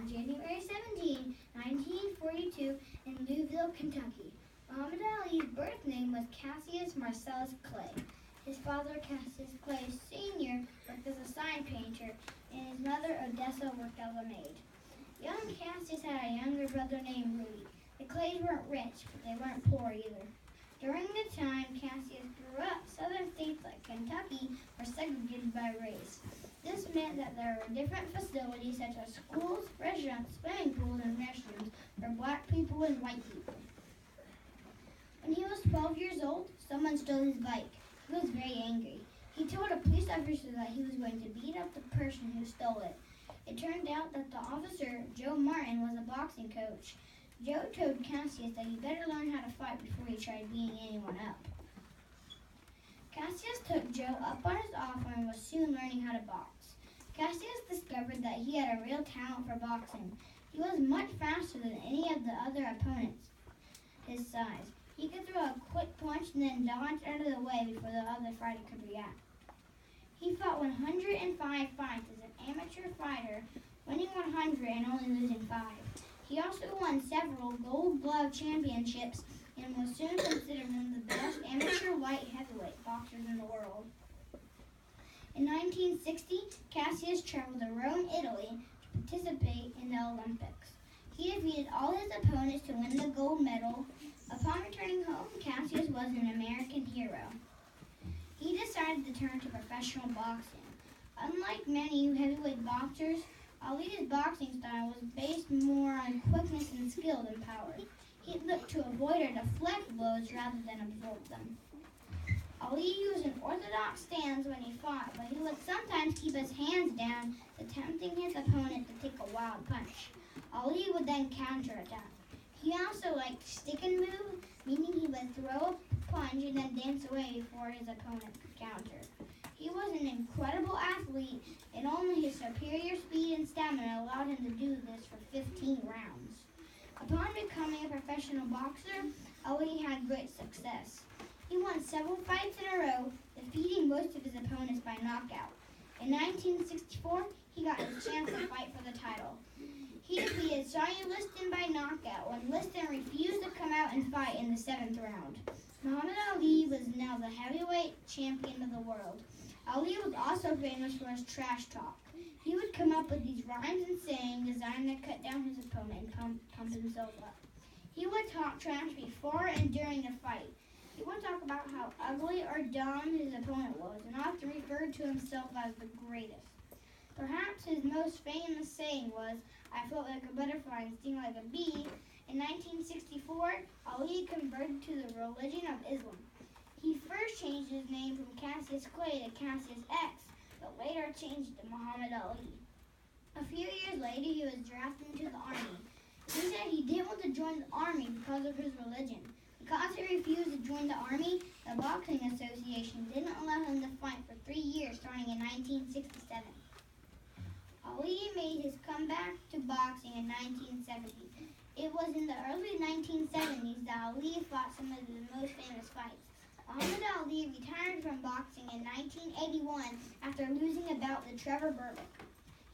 on January 17, 1942, in Louisville, Kentucky. Muhammad Ali's birth name was Cassius Marcellus Clay. His father, Cassius Clay Sr., worked as a sign painter, and his mother, Odessa, worked as a maid. Young Cassius had a younger brother named Rudy. The Clays weren't rich, but they weren't poor either. During the time Cassius grew up, southern states like Kentucky were segregated by race. This meant that there were different facilities such as schools, restaurants, swimming pools, and restrooms for black people and white people. When he was 12 years old, someone stole his bike. He was very angry. He told a police officer that he was going to beat up the person who stole it. It turned out that the officer, Joe Martin, was a boxing coach. Joe told Cassius that he better learn how to fight before he tried beating anyone up. Cassius took Joe up on his offer and was soon learning how to box. Cassius discovered that he had a real talent for boxing. He was much faster than any of the other opponents his size. He could throw a quick punch and then dodge out of the way before the other fighter could react. He fought 105 fights as an amateur fighter, winning 100 and only losing 5. He also won several Gold Glove championships and was soon considered one of the best amateur light heavyweight boxers in the world. In 1960, Cassius traveled to Rome, Italy to participate in the Olympics. He defeated all his opponents to win the gold medal. Upon returning home, Cassius was an American hero. He decided to turn to professional boxing. Unlike many heavyweight boxers, Ali's boxing style was based more on quickness and skill than power. He looked to avoid or deflect blows rather than absorb them. Ali used an orthodox stance when he fought, but he would sometimes keep his hands down, attempting his opponent to take a wild punch. Ali would then counterattack. He also liked stick and move, meaning he would throw a punch and then dance away before his opponent could counter. He was an incredible athlete, and only his superior speed and stamina allowed him to do this for 15 rounds. Upon becoming a professional boxer, Ali had great success. He won several fights in a row, defeating most of his opponents by knockout. In 1964, he got his chance to fight for the title. He defeated Sonny Liston by knockout when Liston refused to come out and fight in the 7th round. Muhammad Ali was now the heavyweight champion of the world. Ali was also famous for his trash talk. He would come up with these rhymes and sayings designed to cut down his opponent and pump himself up. He would talk trash before and during a fight. He would talk about how ugly or dumb his opponent was and often referred to himself as the greatest. Perhaps his most famous saying was, "I felt like a butterfly and sting like a bee." In 1964, Ali converted to the religion of Islam. He first changed his name from Cassius Clay to Cassius X, but later changed to Muhammad Ali. A few years later, he was drafted into the army. He said he didn't want to join the army because of his religion. Because he refused to join the army, the Boxing Association didn't allow him to fight for 3 years starting in 1967. Ali made his comeback to boxing in 1970. It was in the early 1970s that Ali fought some of the most famous fights. Muhammad Ali retired from boxing in 1981 after losing a bout to Trevor Berbick.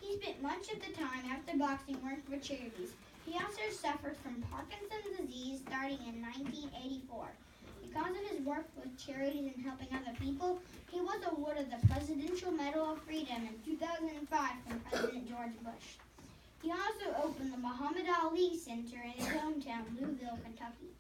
He spent much of the time after boxing working for charities. He also suffered from Parkinson's disease starting in 1984. Because of his work with charities and helping other people, he was awarded the Presidential Medal of Freedom in 2005 from President George Bush. He also opened the Muhammad Ali Center in his hometown, Louisville, Kentucky.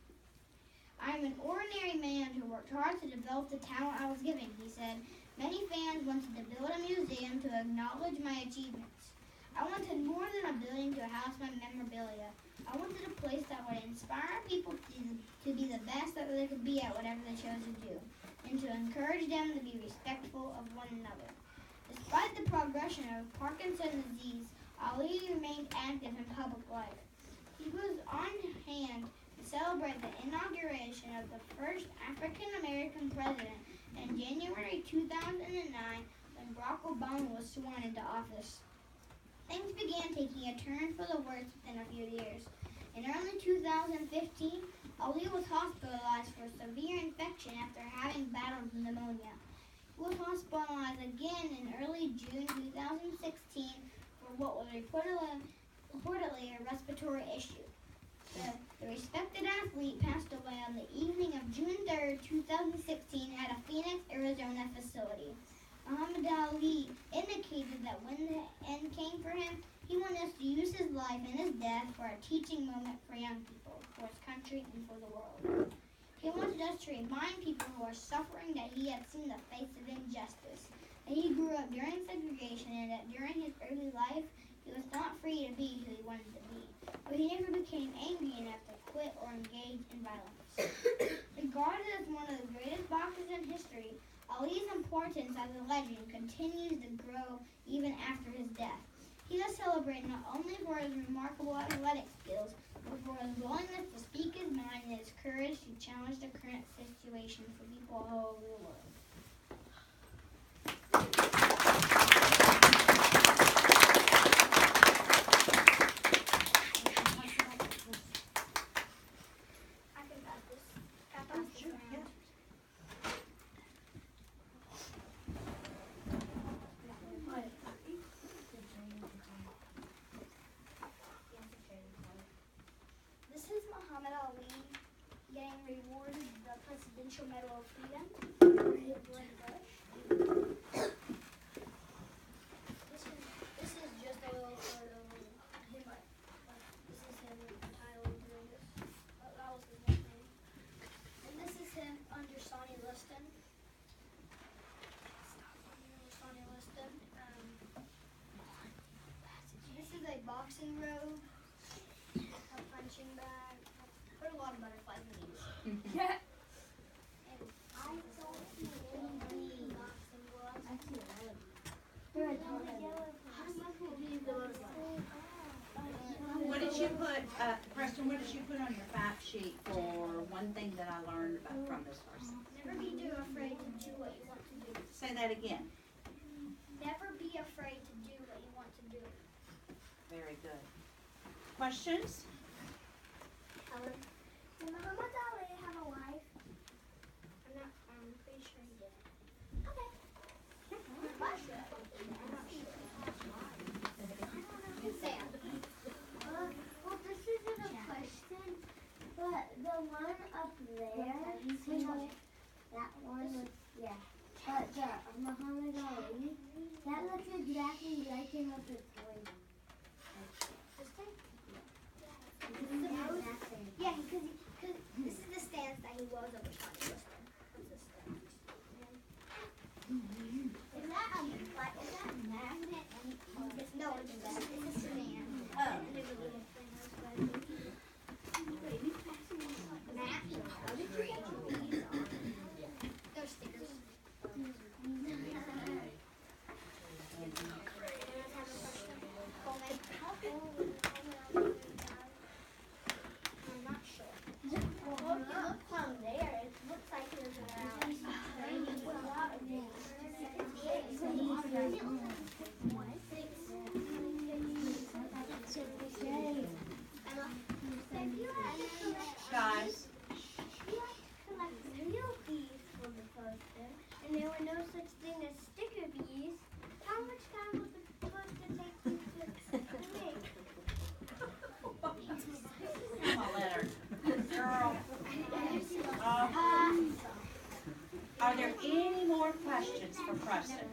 "I am an ordinary man who worked hard to develop the talent I was given," he said. "Many fans wanted to build a museum to acknowledge my achievements. I wanted more than a building to house my memorabilia. I wanted a place that would inspire people to be the best that they could be at whatever they chose to do, and to encourage them to be respectful of one another." Despite the progression of Parkinson's disease, Ali remained active in public life. He was on hand to celebrate the inauguration of the first African-American president in January 2009 when Barack Obama was sworn into office. Things began taking a turn for the worse within a few years. In early 2015, Ali was hospitalized for severe infection after having battled pneumonia. He was hospitalized again in early June 2016 for what was reportedly migratory issue. The respected athlete passed away on the evening of June 3rd, 2016 at a Phoenix, Arizona facility. Muhammad Ali indicated that when the end came for him, he wanted to use his life and his death for a teaching moment for young people, for his country, and for the world. He wanted us to remind people who are suffering that he had seen the face of injustice, that he grew up during segregation, and that during his early life, he was not free to be who he wanted to be, but he never became angry enough to quit or engage in violence. Regarded as one of the greatest boxers in history, Ali's importance as a legend continues to grow even after his death. He is celebrated not only for his remarkable athletic skills, but for his willingness to speak his mind and his courage to challenge the current situation for people all over the world. This is Muhammad Ali getting rewarded the Presidential Medal of Freedom for his blood rush. This is just a little sort of him. This is him with the title doing this. That was his nickname. And this is him under Sonny Liston. This is a boxing robe. A punching bag. Put a lot of butterflies in these. Yeah. And I don't see any boxing gloves. I see a lot. They're a ton of What did you put, Preston, what did you put on your fact sheet for one thing that I learned about from this person? Never be too afraid to do what you want to do. Say that again. Never be afraid to do what you want to do. Very good. Questions? Helen, did Muhammad Ali have a wife? I'm pretty sure he did. Okay. What? I'm not sure. Sam. Well, this isn't a question, but the one up there, that one was, yeah. But the Muhammad Ali, that looks exactly like him with his toy. This thing? This is the exact same. Yeah, because this is the stance that he was over Sonny Liston. What's this stance? Is that a magnet? No, it's a stand. Oh. Those stickers. I'm not sure. Well, if you look from there, it looks like there's around 6. Guys, You have to collect real bees from the poster, and there were no such thing as sticker bees. How much time was the poster take you to make? come on, let her. Girl. Are there any more questions for Preston?